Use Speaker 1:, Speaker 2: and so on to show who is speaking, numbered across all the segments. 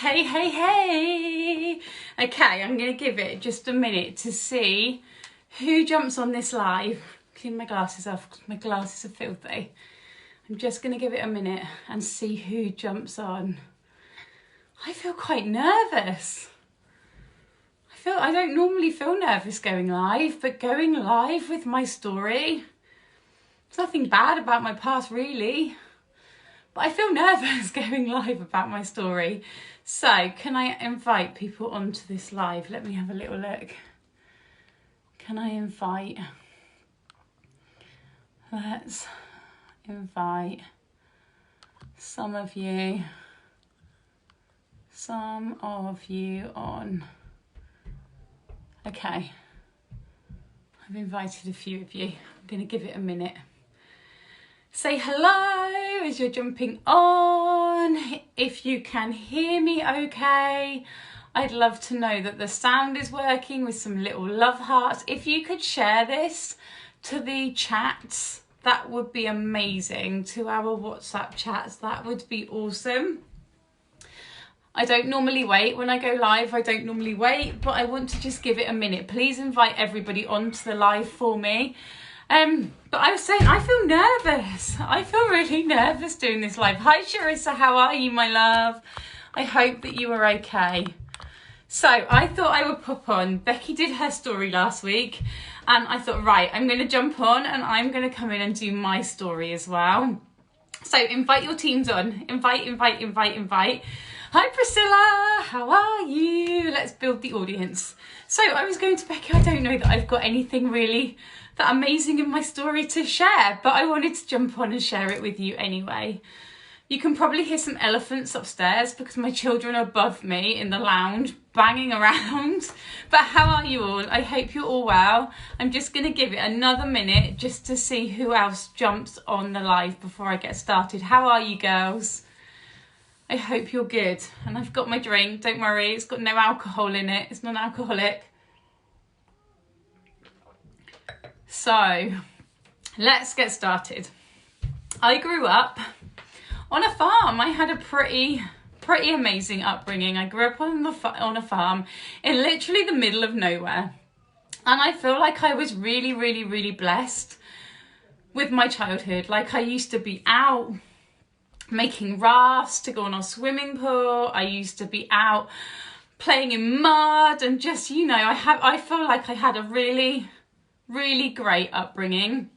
Speaker 1: Hey, hey, hey. Okay, I'm going to give it just a minute to see who jumps on this live. Clean my glasses off because my glasses are filthy. I'm just going to give it a minute and see who jumps on. I feel quite nervous. I don't normally feel nervous going live, but going live with my story, there's nothing bad about my past really, but I feel nervous going live about my story. So can I invite people onto this live? Let me have a little look. Can I invite? Let's invite some of you on. Okay, I've invited a few of you. I'm going to give it a minute. Say hello as you're jumping on. If you can hear me okay, I'd love to know that the sound is working with some little love hearts. If you could share this to the chats, that would be amazing. To our WhatsApp chats, that would be awesome. I don't normally wait when I go live. I don't normally wait, but I want to just give it a minute. Please invite everybody onto the live for me. But I was saying, I feel nervous. I feel really nervous doing this live. Hi, Sharissa. How are you, my love? I hope that you are okay. So I thought I would pop on. Becky did her story last week, and I thought, right, I'm going to jump on and I'm going to come in and do my story as well. So invite your teams on. Invite. Hi Priscilla, how are you? Let's build the audience. So I was going to Becky, I don't know that I've got anything really that amazing in my story to share, but I wanted to jump on and share it with you anyway. You can probably hear some elephants upstairs because my children are above me in the lounge banging around. But how are you all? I hope you're all well. I'm just going to give it another minute just to see who else jumps on the live before I get started. How are you girls? I hope you're good. And I've got my drink, don't worry, it's got no alcohol in it, it's non-alcoholic. So, let's get started. I grew up on a farm. I had a pretty amazing upbringing. I grew up on a farm in literally the middle of nowhere. And I feel like I was really blessed with my childhood. Like I used to be out making rafts to go on our swimming pool. I used to be out playing in mud and just, you know, I feel like I had a really great upbringing,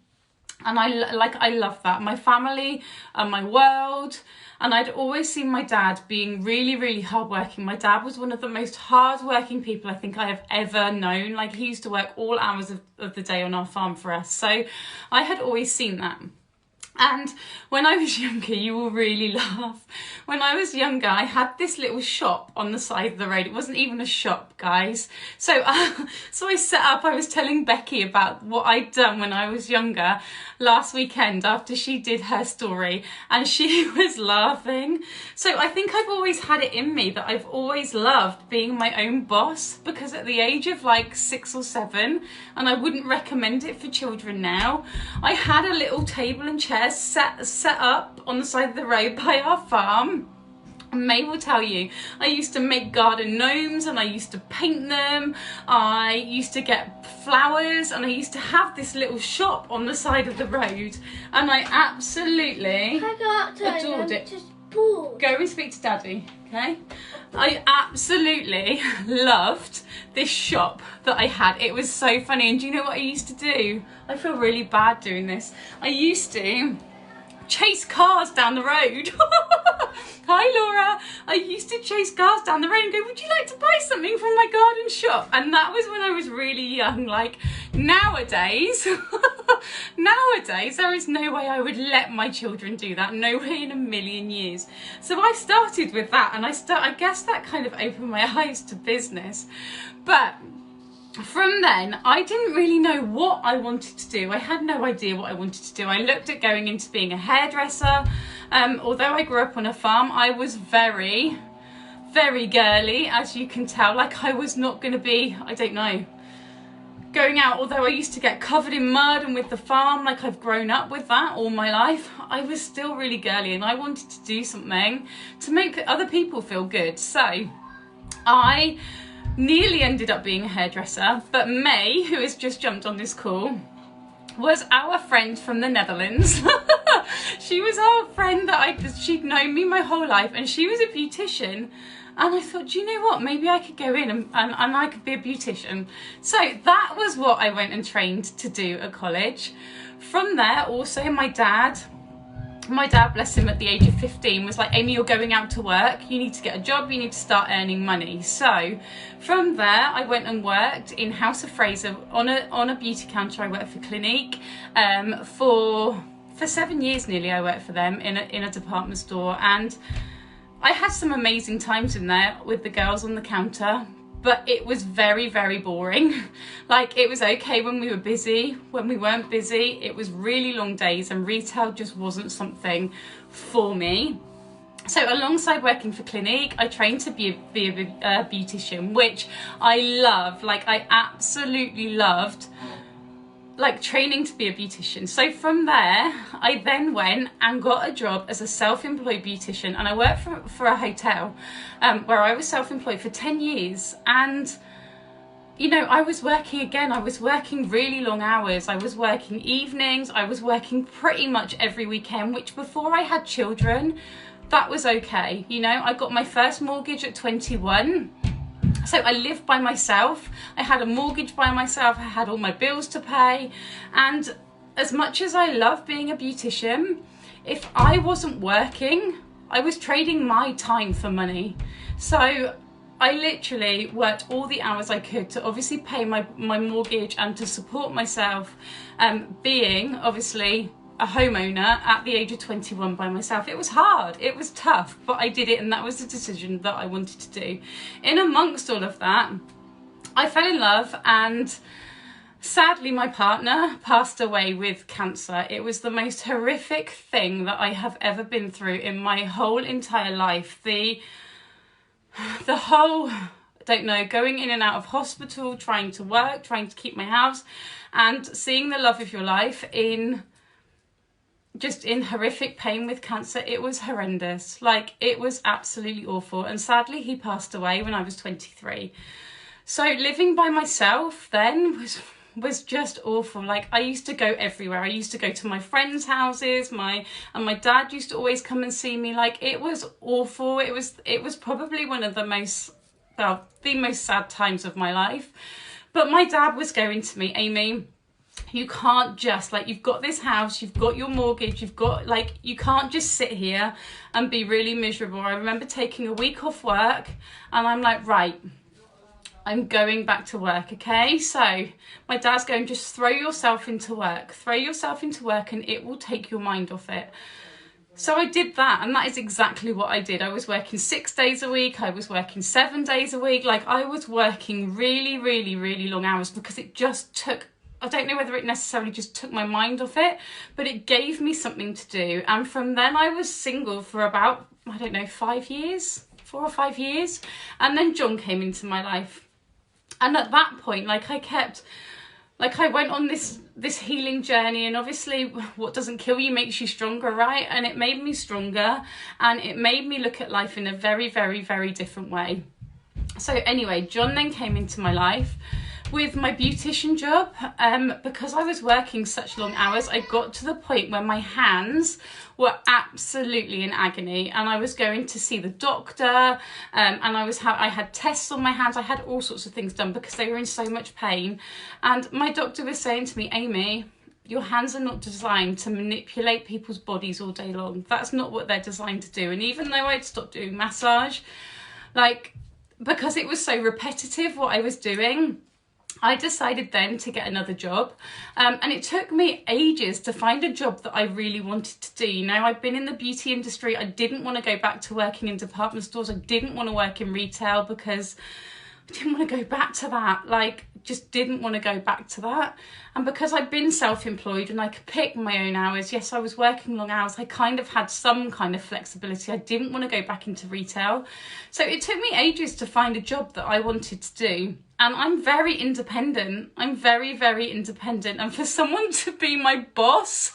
Speaker 1: and I love that. My family and my world, and I'd always seen my dad being really hardworking. My dad was one of the most hardworking people I think I have ever known. Like he used to work all hours of the day on our farm for us. So I had always seen that. And when I was younger, you will really laugh. When I was younger, I had this little shop on the side of the road. It wasn't even a shop, guys. So I set up, I was telling Becky about what I'd done when I was younger last weekend after she did her story, and she was laughing. So I think I've always had it in me that I've always loved being my own boss, because at the age of like 6 or 7, and I wouldn't recommend it for children now, I had a little table and chair set up on the side of the road by our farm. And May will tell you, I used to make garden gnomes and I used to paint them. I used to get flowers and I used to have this little shop on the side of the road, and I absolutely adored it. Go and speak to Daddy, okay? I absolutely loved this shop that I had. It was so funny. And do you know what I used to do? I feel really bad doing this. I used to chase cars down the road. Hi Laura. I used to chase cars down the road and go, would you like to buy something from my garden shop? And that was when I was really young. Like nowadays there is no way I would let my children do that. No way in a million years. So I started with that, and I guess that kind of opened my eyes to business. But from then, I didn't really know what I wanted to do. I had no idea what I wanted to do. I looked at going into being a hairdresser. Although I grew up on a farm, I was very girly, as you can tell. Like I was not going to be, I don't know, going out, although I used to get covered in mud and with the farm, like I've grown up with that all my life, I was still really girly and I wanted to do something to make other people feel good. So I nearly ended up being a hairdresser, but May, who has just jumped on this call, was our friend from the Netherlands. She was our friend that she'd known me my whole life, and she was a beautician. And I thought, do you know what, maybe I could go in and I could be a beautician. So that was what I went and trained to do at college. From there, also my dad, bless him, at the age of 15 was like, Amy, you're going out to work, you need to get a job, you need to start earning money. So from there I went and worked in House of Fraser on a beauty counter. I worked for Clinique for 7 years nearly. I worked for them in a department store, and I had some amazing times in there with the girls on the counter, but it was very, very boring. Like, it was okay when we were busy. When we weren't busy, it was really long days, and retail just wasn't something for me. So alongside working for Clinique, I trained to be a beautician, which I love. Like, I absolutely loved like training to be a beautician. So from there, I then went and got a job as a self-employed beautician, and I worked for a hotel where I was self-employed for 10 years. And you know, I was working really long hours. I was working evenings, I was working pretty much every weekend, which before I had children, that was okay. You know, I got my first mortgage at 21. So I lived by myself, I had a mortgage by myself, I had all my bills to pay. And as much as I love being a beautician, if I wasn't working, I was trading my time for money. So I literally worked all the hours I could to obviously pay my mortgage and to support myself, being obviously a homeowner at the age of 21 by myself. It was hard, it was tough, but I did it, and that was the decision that I wanted to do. In amongst all of that, I fell in love, and sadly my partner passed away with cancer. It was the most horrific thing that I have ever been through in my whole entire life. The whole, I don't know, going in and out of hospital, trying to work, trying to keep my house, and seeing the love of your life in horrific pain with cancer. It was horrendous. Like, it was absolutely awful. And sadly he passed away when I was 23. So living by myself then was just awful. Like, I used to go everywhere. I used to go to my friends' houses, and my dad used to always come and see me. Like, it was awful. It was probably one of the most sad times of my life. But my dad was going to me, Amy, you can't just, like, you've got this house, you've got your mortgage, you've got, like, you can't just sit here and be really miserable. I remember taking a week off work, and I'm like, right, I'm going back to work, okay? So my dad's going, just throw yourself into work, and it will take your mind off it. So I did that, and that is exactly what I did. I was working 6 days a week, I was working 7 days a week. Like, I was working really, really, really long hours, because it just took, I don't know whether it necessarily just took my mind off it, but it gave me something to do. And from then I was single for about, I don't know, 5 years, 4 or 5 years. And then John came into my life. And at that point, like, I went on this healing journey, and obviously what doesn't kill you makes you stronger, right? And it made me stronger, and it made me look at life in a very, very, very different way. So anyway, John then came into my life with my beautician job. Because I was working such long hours, I got to the point where my hands were absolutely in agony, and I was going to see the doctor, and I had tests on my hands, I had all sorts of things done because they were in so much pain. And my doctor was saying to me, Amy, your hands are not designed to manipulate people's bodies all day long. That's not what they're designed to do. And even though I'd stopped doing massage, like, because it was so repetitive what I was doing, I decided then to get another job, and it took me ages to find a job that I really wanted to do. You know, I've been in the beauty industry. I didn't want to go back to working in department stores. I didn't want to work in retail because I didn't want to go back to that. Like, just didn't want to go back to that. And because I'd been self-employed and I could pick my own hours, yes, I was working long hours, I kind of had some kind of flexibility. I didn't want to go back into retail. So it took me ages to find a job that I wanted to do. And I'm very independent. I'm very, very independent. And for someone to be my boss,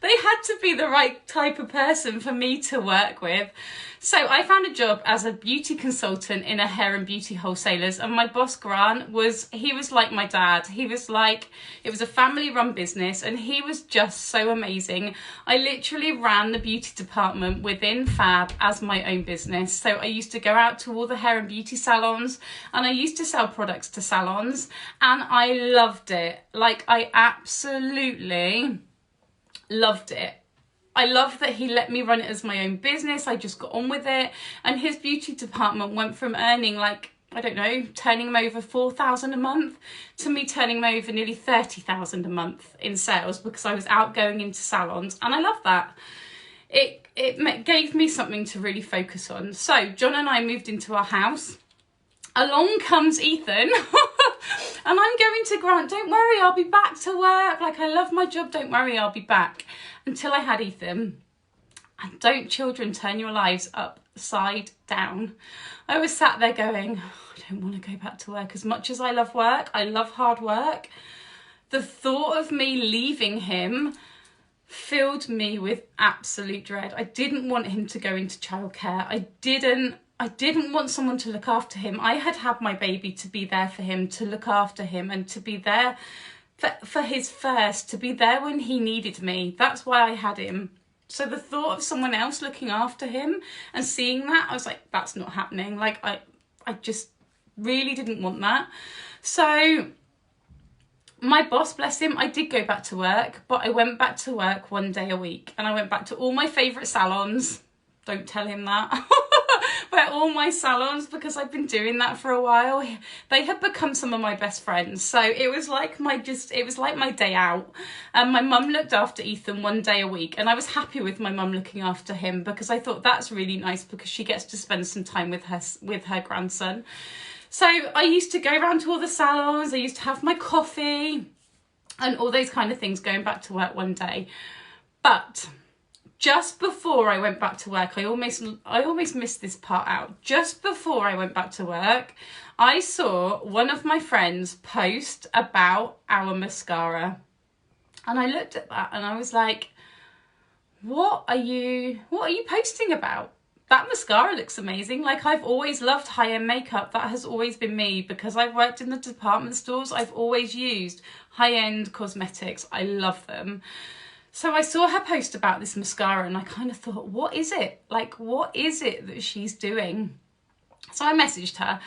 Speaker 1: they had to be the right type of person for me to work with. So I found a job as a beauty consultant in a hair and beauty wholesalers, and my boss Grant he was like my dad. He was like, it was a family run business and he was just so amazing. I literally ran the beauty department within Fab as my own business. So I used to go out to all the hair and beauty salons and I used to sell products to salons, and I loved it. Like, I absolutely loved it. I love that he let me run it as my own business. I just got on with it. And his beauty department went from earning, like, I don't know, turning him over 4,000 a month to me turning him over nearly 30,000 a month in sales, because I was out going into salons, and I love that. It gave me something to really focus on. So John and I moved into our house. Along comes Ethan. And I'm going to Grant, don't worry, I'll be back to work. Like, I love my job, don't worry, I'll be back. Until I had Ethan. And don't children turn your lives upside down. I was sat there going, I don't want to go back to work. As much as I love work, I love hard work. The thought of me leaving him filled me with absolute dread. I didn't want him to go into childcare. I didn't want someone to look after him. I had my baby to be there for him, to look after him, and to be there for his first, to be there when he needed me. That's why I had him. So the thought of someone else looking after him and seeing that, I was like, that's not happening. Like, I just really didn't want that. So my boss, bless him, I did go back to work, but I went back to work 1 day a week, and I went back to all my favourite salons. Don't tell him that. But all my salons, because I've been doing that for a while, they have become some of my best friends. So it was like my day out. And my mum looked after Ethan 1 day a week, and I was happy with my mum looking after him, because I thought that's really nice, because she gets to spend some time with her grandson. So I used to go around to all the salons. I used to have my coffee and all those kind of things going back to work one day. But just before I went back to work, I almost missed this part out. Just before I went back to work, I saw one of my friends post about our mascara. And I looked at that and I was like, what are you posting about? That mascara looks amazing. Like, I've always loved high-end makeup. That has always been me, because I've worked in the department stores. I've always used high-end cosmetics. I love them. So I saw her post about this mascara and I kind of thought, what is it? Like, what is it that she's doing? So I messaged her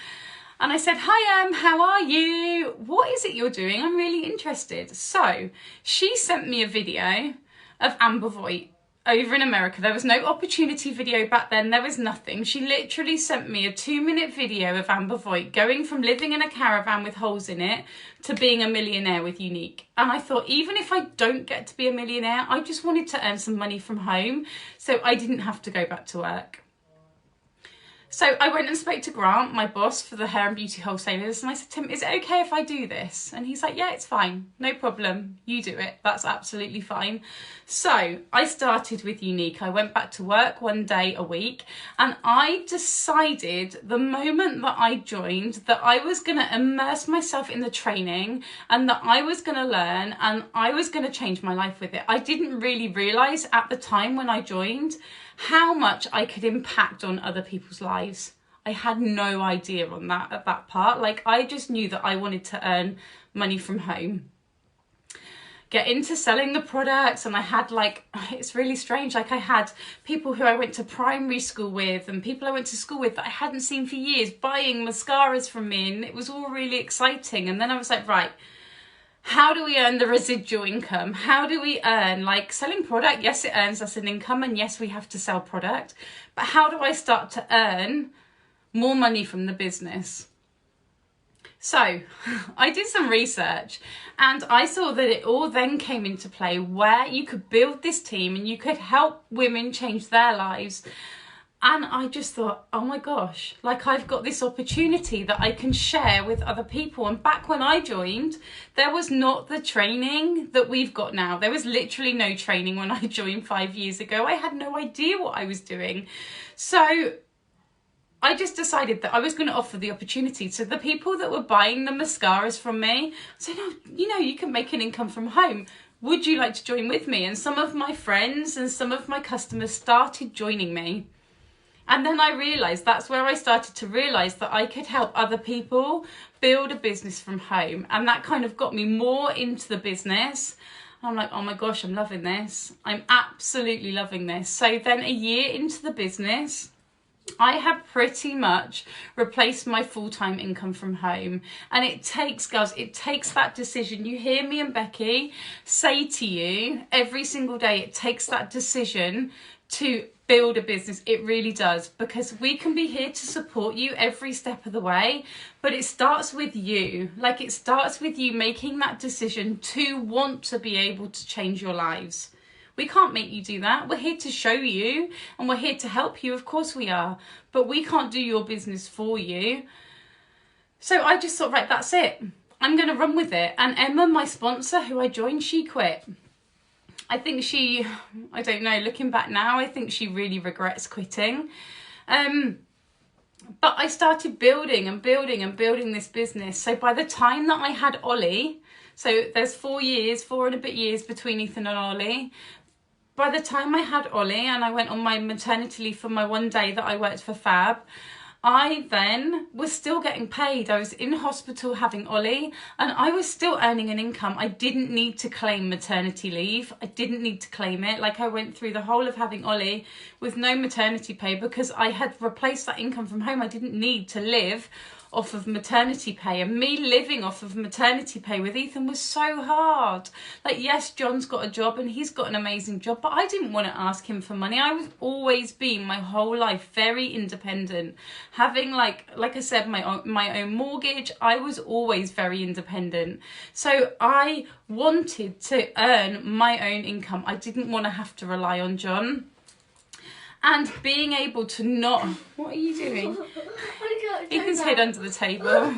Speaker 1: and I said, hi, how are you? What is it you're doing? I'm really interested. So she sent me a video of Amber Voigt over in America. There was no opportunity video back then. There was nothing. She literally sent me a 2-minute video of Amber Voigt going from living in a caravan with holes in it to being a millionaire with Younique. And I thought, even if I don't get to be a millionaire, I just wanted to earn some money from home so I didn't have to go back to work. So I went and spoke to Grant, my boss for the hair and beauty wholesalers, and I said to him, is it okay if I do this? And he's like, yeah, it's fine. No problem. You do it. That's absolutely fine. So I started with Younique. I went back to work 1 day a week, and I decided the moment that I joined that I was going to immerse myself in the training and that I was going to learn and I was going to change my life with it. I didn't really realise at the time when I joined how much I could impact on other people's lives. I had no idea on that at that part. Like, I just knew that I wanted to earn money from home, get into selling the products, and I had, like, it's really strange, like I had people who I went to primary school with and people I went to school with that I hadn't seen for years buying mascaras from me, and it was all really exciting. And then I was like, right, how do we earn the residual income? How do we earn, like, selling product? Yes, it earns us an income, and yes, we have to sell product. But how do I start to earn more money from the business? So I did some research and I saw that it all then came into play where you could build this team and you could help women change their lives. And I just thought, oh my gosh, like, I've got this opportunity that I can share with other people. And back when I joined, there was not the training that we've got now. There was literally no training when I joined 5 years ago. I had no idea what I was doing. So I just decided that I was going to offer the opportunity to the people that were buying the mascaras from me. So, no, you know, you can make an income from home. Would you like to join with me? And some of my friends and some of my customers started joining me. And then I realised, that's where I started to realise that I could help other people build a business from home. And that kind of got me more into the business. I'm like, oh my gosh, I'm loving this. I'm absolutely loving this. So then a year into the business, I have pretty much replaced my full-time income from home. And it takes, girls, it takes that decision. You hear me and Becky say to you every single day, it takes that decision to build a business. It really does, because we can be here to support you every step of the way, but it starts with you. Like, it starts with you making that decision to want to be able to change your lives. We can't make you do that. We're here to show you and we're here to help you. Of course we are. But we can't do your business for you. So I just thought, right, that's it. I'm going to run with it. And Emma, my sponsor, who I joined, she quit. I think she, I don't know, looking back now, I think she really regrets quitting. But I started building and building and building this business. So by the time that I had Ollie, so there's 4 and a bit years between Ethan and Ollie. By the time I had Ollie and I went on my maternity leave for my one day that I worked for Fab, I then was still getting paid. I was in hospital having Ollie and I was still earning an income. I didn't need to claim maternity leave. I didn't need to claim it. Like, I went through the whole of having Ollie with no maternity pay because I had replaced that income from home. I didn't need to live off of maternity pay, and me living off of maternity pay with Ethan was so hard. Like, yes, John's got a job and he's got an amazing job, but I didn't want to ask him for money. I was always been my whole life very independent, having like I said, my own mortgage. I was always very independent, so I wanted to earn my own income. I didn't want to have to rely on John. And being able to not... What are you doing? Ethan's hid under the table.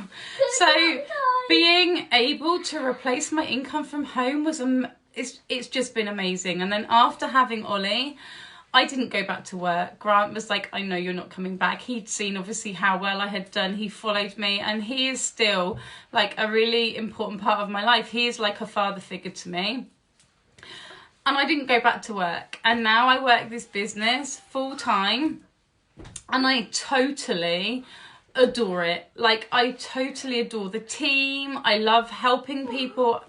Speaker 1: So being able to replace my income from home was... It's just been amazing. And then after having Ollie, I didn't go back to work. Grant was like, I know you're not coming back. He'd seen obviously how well I had done. He followed me and he is still like a really important part of my life. He is like a father figure to me. And I didn't go back to work. And now I work this business full time. And I totally adore it. Like, I totally adore the team. I love helping people.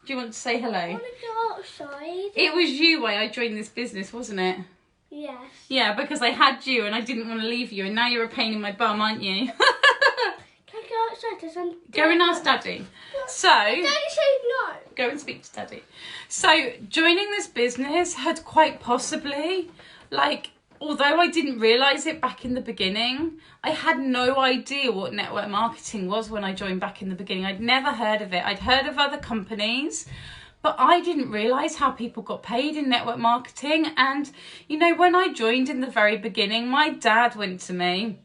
Speaker 1: Do you want to say hello? I want to
Speaker 2: go outside.
Speaker 1: It was you why I joined this business, wasn't it?
Speaker 2: Yes.
Speaker 1: Yeah, because I had you and I didn't want to leave you. And now you're a pain in my bum, aren't you?
Speaker 2: Can I go outside?
Speaker 1: Go and ask Daddy. So,
Speaker 2: Daddy said no.
Speaker 1: Go and speak to Daddy. So joining this business had quite possibly, like, although I didn't realise it back in the beginning, I had no idea what network marketing was when I joined back in the beginning. I'd never heard of it. I'd heard of other companies, but I didn't realise how people got paid in network marketing. And, you know, when I joined in the very beginning, my dad went to me,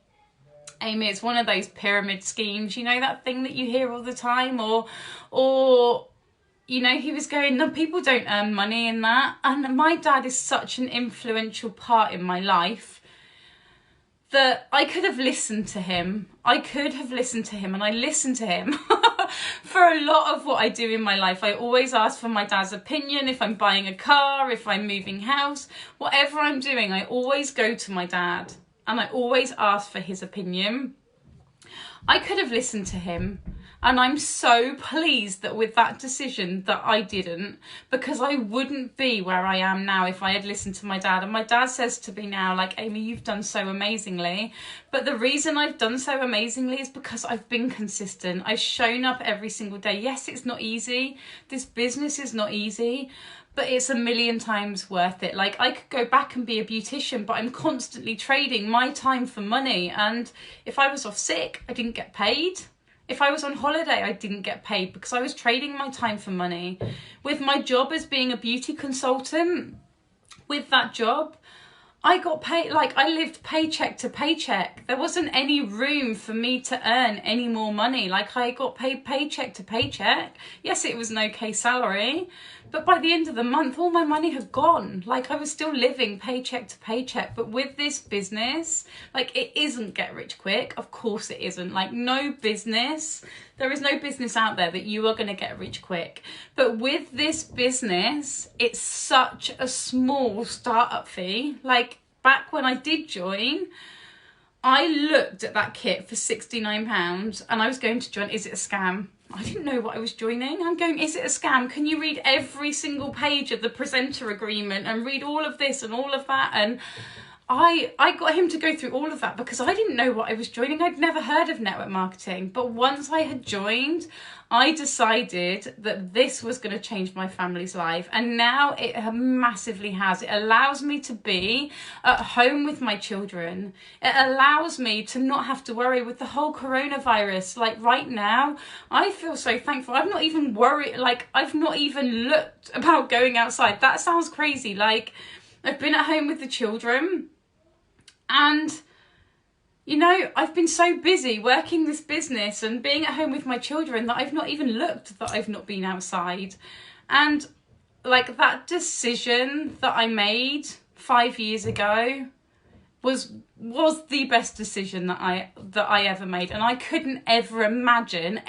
Speaker 1: Amy, it's one of those pyramid schemes, you know, that thing that you hear all the time, or you know, he was going, no, people don't earn money in that. And my dad is such an influential part in my life that I could have listened to him. I could have listened to him, and I listened to him for a lot of what I do in my life. I always ask for my dad's opinion. If I'm buying a car, if I'm moving house, whatever I'm doing, I always go to my dad and I always ask for his opinion. I could have listened to him. And I'm so pleased that with that decision that I didn't, because I wouldn't be where I am now if I had listened to my dad. And my dad says to me now, like, Amy, you've done so amazingly. But the reason I've done so amazingly is because I've been consistent. I've shown up every single day. Yes, it's not easy. This business is not easy, but it's a million times worth it. Like, I could go back and be a beautician, but I'm constantly trading my time for money. And if I was off sick, I didn't get paid. If I was on holiday, I didn't get paid because I was trading my time for money. With my job as being a beauty consultant, with that job, I got paid, like, I lived paycheck to paycheck. There wasn't any room for me to earn any more money. Like, I got paid paycheck to paycheck. Yes, it was an okay salary, But by the end of the month, all my money had gone. Like, I was still living paycheck to paycheck. But with this business, like, it isn't get rich quick. Of course it isn't. Like, there is no business out there that you are going to get rich quick. But with this business, it's such a small startup fee. Like, back when I did join, I looked at that kit for £69 and I was going to join. Is it a scam? I didn't know what I was joining. I'm going, is it a scam? Can you read every single page of the presenter agreement and read all of this and all of that? And I got him to go through all of that because I didn't know what I was joining. I'd never heard of network marketing. But once I had joined, I decided that this was going to change my family's life. And now it massively has. It allows me to be at home with my children. It allows me to not have to worry with the whole coronavirus. Like right now, I feel so thankful. I'm not even worried. Like, I've not even looked about going outside. That sounds crazy. Like, I've been at home with the children. And, you know, I've been so busy working this business and being at home with my children that I've not even looked that I've not been outside. And, like, that decision that I made 5 years ago was the best decision that I ever made. And I couldn't ever imagine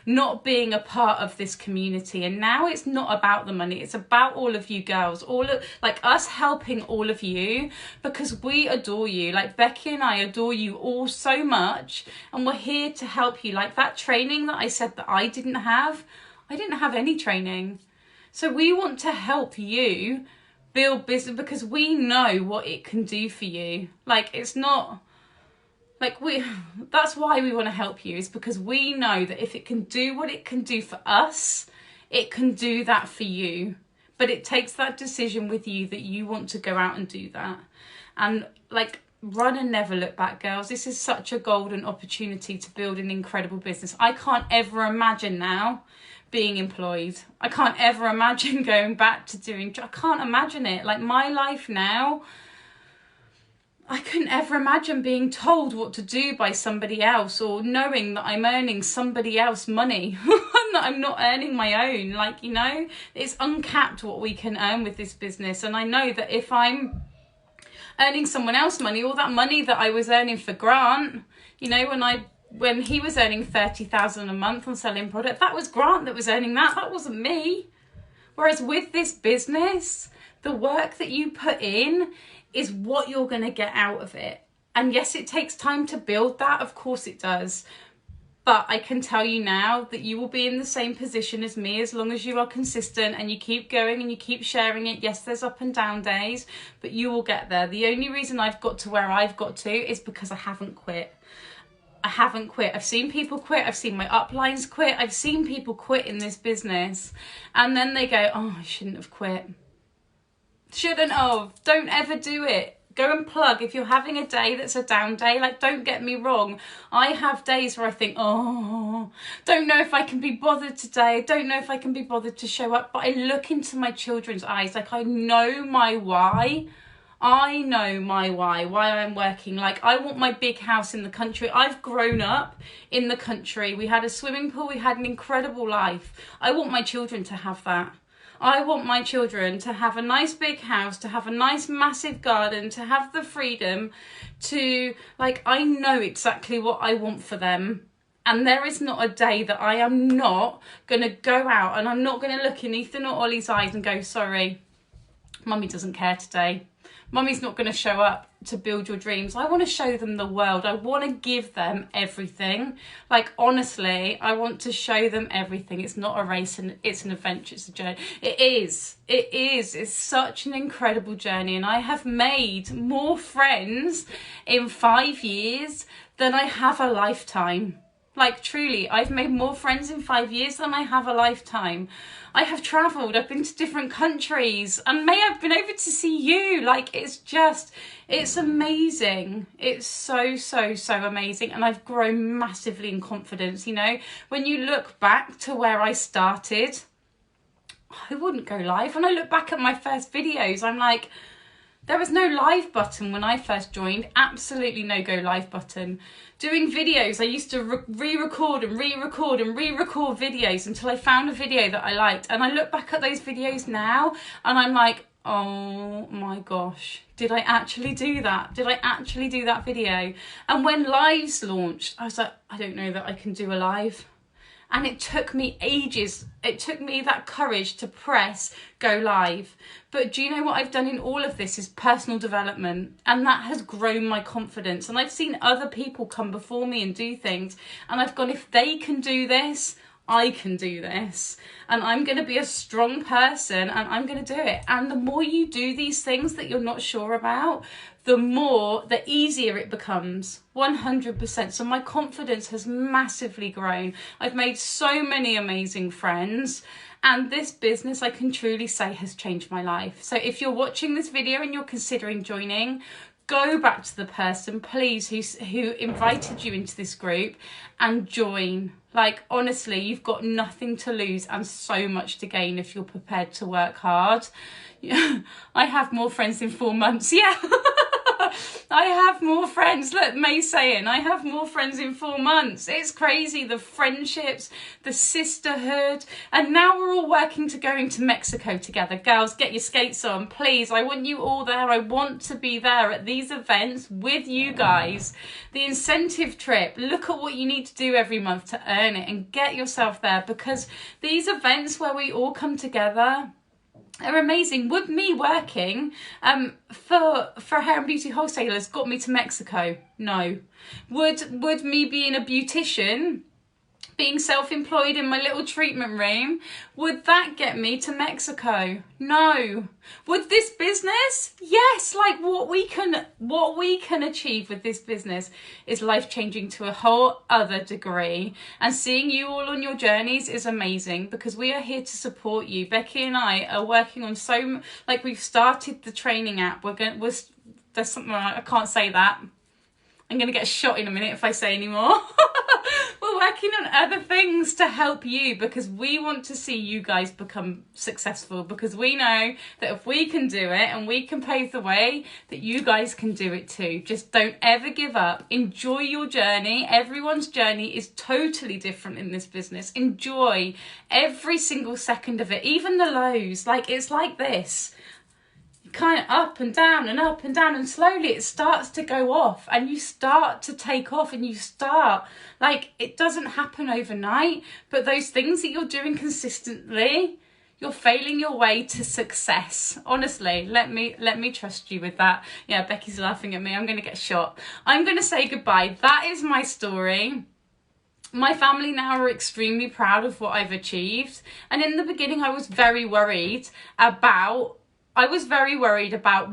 Speaker 1: not being a part of this community. And now it's not about the money, it's about all of you girls, all of, like, us helping all of you, because we adore you. Like, Becky and I adore you all so much, and we're here to help you. Like, that training that I said that I didn't have any training. So we want to help you build business because we know what it can do for you. Like, it's not like that's why we want to help you, is because we know that if it can do what it can do for us, it can do that for you. But it takes that decision with you that you want to go out and do that. And, like, run and never look back, girls. This is such a golden opportunity to build an incredible business. I can't ever imagine now being employed. I can't ever imagine going back to I can't imagine it. Like, my life now, I couldn't ever imagine being told what to do by somebody else, or knowing that I'm earning somebody else money and that I'm not earning my own. Like, you know, it's uncapped what we can earn with this business. And I know that if I'm earning someone else money, all that money that I was earning for Grant, you know, when he was earning 30,000 a month on selling product, that was Grant that was earning that. That wasn't me. Whereas with this business, the work that you put in is what you're going to get out of it. And yes, it takes time to build that. Of course it does. But I can tell you now that you will be in the same position as me as long as you are consistent and you keep going and you keep sharing it. Yes, there's up and down days, but you will get there. The only reason I've got to where I've got to is because I haven't quit. I haven't quit. I've seen people quit. I've seen my uplines quit. I've seen people quit in this business. And then they go, oh, I shouldn't have quit. Shouldn't have. Don't ever do it. Go and plug. If you're having a day that's a down day, like, don't get me wrong. I have days where I think, oh, don't know if I can be bothered today. Don't know if I can be bothered to show up. But I look into my children's eyes. Like, I know my why. I know my why I'm working. Like, I want my big house in the country. I've grown up in the country. We had a swimming pool. We had an incredible life. I want my children to have that. I want my children to have a nice big house, to have a nice massive garden, to have the freedom to, like, I know exactly what I want for them. And there is not a day that I am not going to go out and I'm not going to look in Ethan or Ollie's eyes and go, sorry, Mummy doesn't care today. Mummy's not going to show up to build your dreams. I want to show them the world. I want to give them everything. Like, honestly, I want to show them everything. It's not a race and it's an adventure. It's a journey. It is. It's such an incredible journey. And I have made more friends in 5 years than I have a lifetime. Like, truly, I've made more friends in 5 years than I have a lifetime. I have travelled, I've been to different countries, and may I've been over to see you. Like, it's amazing. It's so amazing. And I've grown massively in confidence, you know. When you look back to where I started, I wouldn't go live. When I look back at my first videos, I'm like, There was no live button when I first joined, absolutely no go live button. Doing videos, I used to re-record and re-record and re-record videos until I found a video that I liked. And I look back at those videos now and I'm like, oh my gosh, did I actually do that? Did I actually do that video? And when lives launched, I was like, I don't know that I can do a live. And it took me ages. It took me that courage to press go live. But do you know what I've done in all of this is personal development. And that has grown my confidence. And I've seen other people come before me and do things. And I've gone, if they can do this, I can do this. And I'm going to be a strong person and I'm going to do it. And the more you do these things that you're not sure about, the easier it becomes. 100%. So my confidence has massively grown. I've made so many amazing friends. And this business, I can truly say, has changed my life. So if you're watching this video and you're considering joining, go back to the person, please, who invited you into this group and join. Like, honestly, you've got nothing to lose and so much to gain if you're prepared to work hard. I have more friends in 4 months. Yeah. I have more friends. Look, May saying, I have more friends in 4 months. It's crazy. The friendships, the sisterhood. And now we're all working to go into Mexico together. Girls, get your skates on, please. I want you all there. I want to be there at these events with you guys. The incentive trip. Look at what you need to do every month to earn it and get yourself there, because these events where we all come together are amazing. Would me working for hair and beauty wholesalers got me to Mexico? No. Would me being a beautician, being self-employed in my little treatment room, would that get me to Mexico? No. Would this business? Yes. Like, what we can achieve with this business is life-changing to a whole other degree. And seeing you all on your journeys is amazing, because we are here to support you. Becky and I are working on we've started the training app. There's something, I can't say that. I'm going to get shot in a minute if I say any more. We're working on other things to help you, because we want to see you guys become successful, because we know that if we can do it and we can pave the way, that you guys can do it too. Just don't ever give up. Enjoy your journey. Everyone's journey is totally different in this business. Enjoy every single second of it, even the lows. Like, it's like this. Kind of up and down and up and down, and slowly it starts to go off and you start to take off, and you start, like, it doesn't happen overnight, but those things that you're doing consistently, you're failing your way to success. Honestly, let me trust you with that. Yeah, Becky's laughing at me. I'm going to get shot. I'm going to say goodbye. That is my story. My family now are extremely proud of what I've achieved. And in the beginning, I was very worried about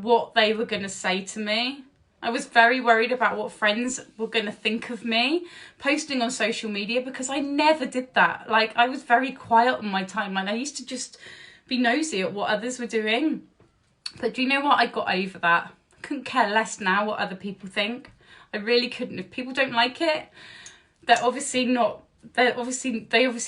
Speaker 1: what they were going to say to me. I was very worried about what friends were going to think of me posting on social media, because I never did that. Like, I was very quiet on my timeline. I used to just be nosy at what others were doing. But do you know what? I got over that. I couldn't care less now what other people think. I really couldn't. If people don't like it, they obviously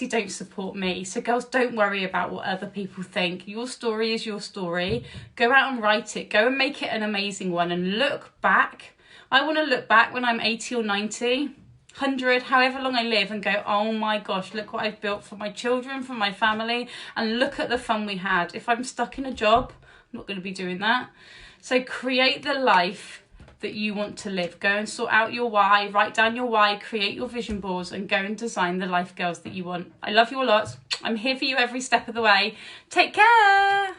Speaker 1: don't support me. So girls, don't worry about what other people think. Your story is your story. Go out and write it. Go and make it an amazing one, and look back. I want to look back when I'm 80 or 90, 100, however long I live, and go, oh my gosh, look what I've built for my children, for my family, and look at the fun we had. If I'm stuck in a job, I'm not going to be doing that. So create the life that you want to live. Go and sort out your why, write down your why, create your vision boards, and go and design the life, girls, that you want. I love you a lot. I'm here for you every step of the way. Take care.